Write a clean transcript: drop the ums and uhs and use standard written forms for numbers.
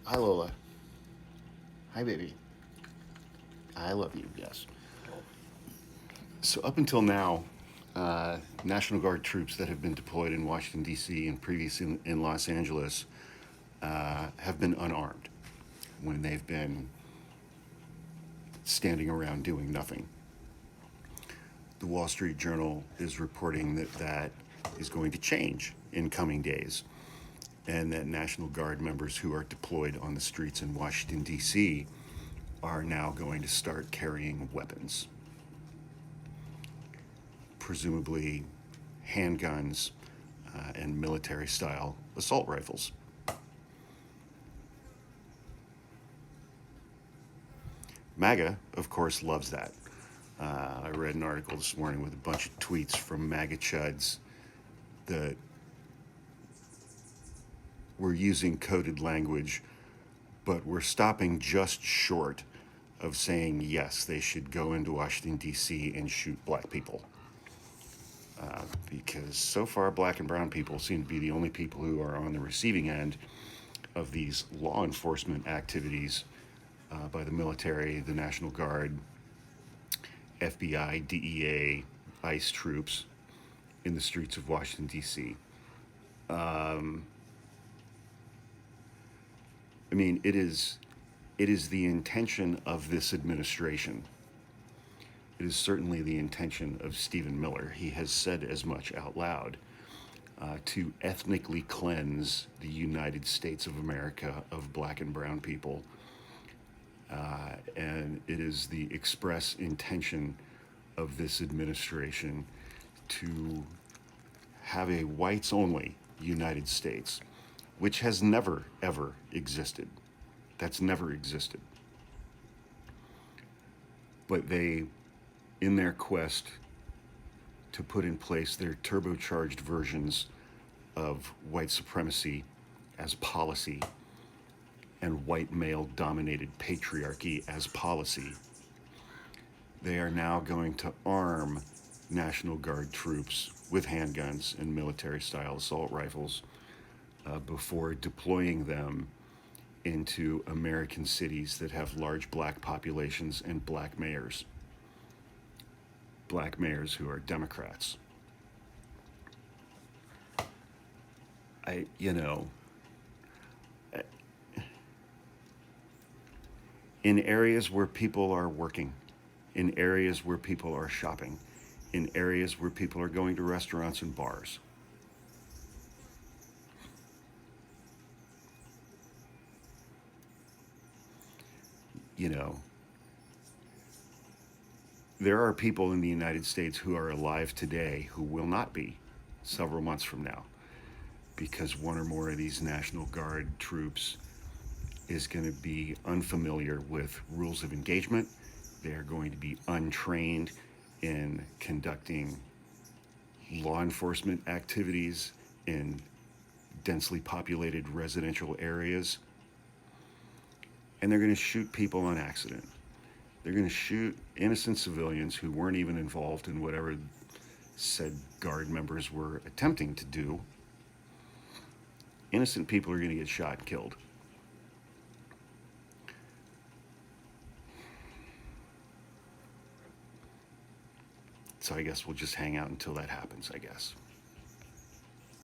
Hi, Lola. Hi, baby. I love you, yes. So, up until now, National Guard troops that have been deployed in Washington, D.C. and previously in Los Angeles have been unarmed when they've been standing around doing nothing. The Wall Street Journal is reporting that that is going to change in coming days, and that National Guard members who are deployed on the streets in Washington, D.C. are now going to start carrying weapons, presumably handguns and military style assault rifles. MAGA, of course, loves that. I read an article this morning with a bunch of tweets from MAGA chuds that were using coded language, but were stopping just short of saying, yes, they should go into Washington, D.C. and shoot black people. Because so far, black and brown people seem to be the only people who are on the receiving end of these law enforcement activities by the military, the National Guard, FBI, DEA, ICE troops in the streets of Washington, D.C. I mean, it is the intention of this administration. It is certainly the intention of Stephen Miller. He has said as much out loud to ethnically cleanse the United States of America of black and brown people. And it is the express intention of this administration to have a whites only United States, which has never, ever existed. That's never existed. But they, in their quest to put in place their turbocharged versions of white supremacy as policy and white male dominated patriarchy as policy, they are now going to arm National Guard troops with handguns and military style assault rifles before deploying them into American cities that have large black populations and black mayors. Black mayors who are Democrats. I, you know, in areas where people are working, in areas where people are shopping, in areas where people are going to restaurants and bars. You know, there are people in the United States who are alive today who will not be several months from now because one or more of these National Guard troops is going to be unfamiliar with rules of engagement. They are going to be untrained in conducting law enforcement activities in densely populated residential areas. And they're going to shoot people on accident. They're going to shoot innocent civilians who weren't even involved in whatever said Guard members were attempting to do. Innocent people are going to get shot and killed. So I guess we'll just hang out until that happens, I guess.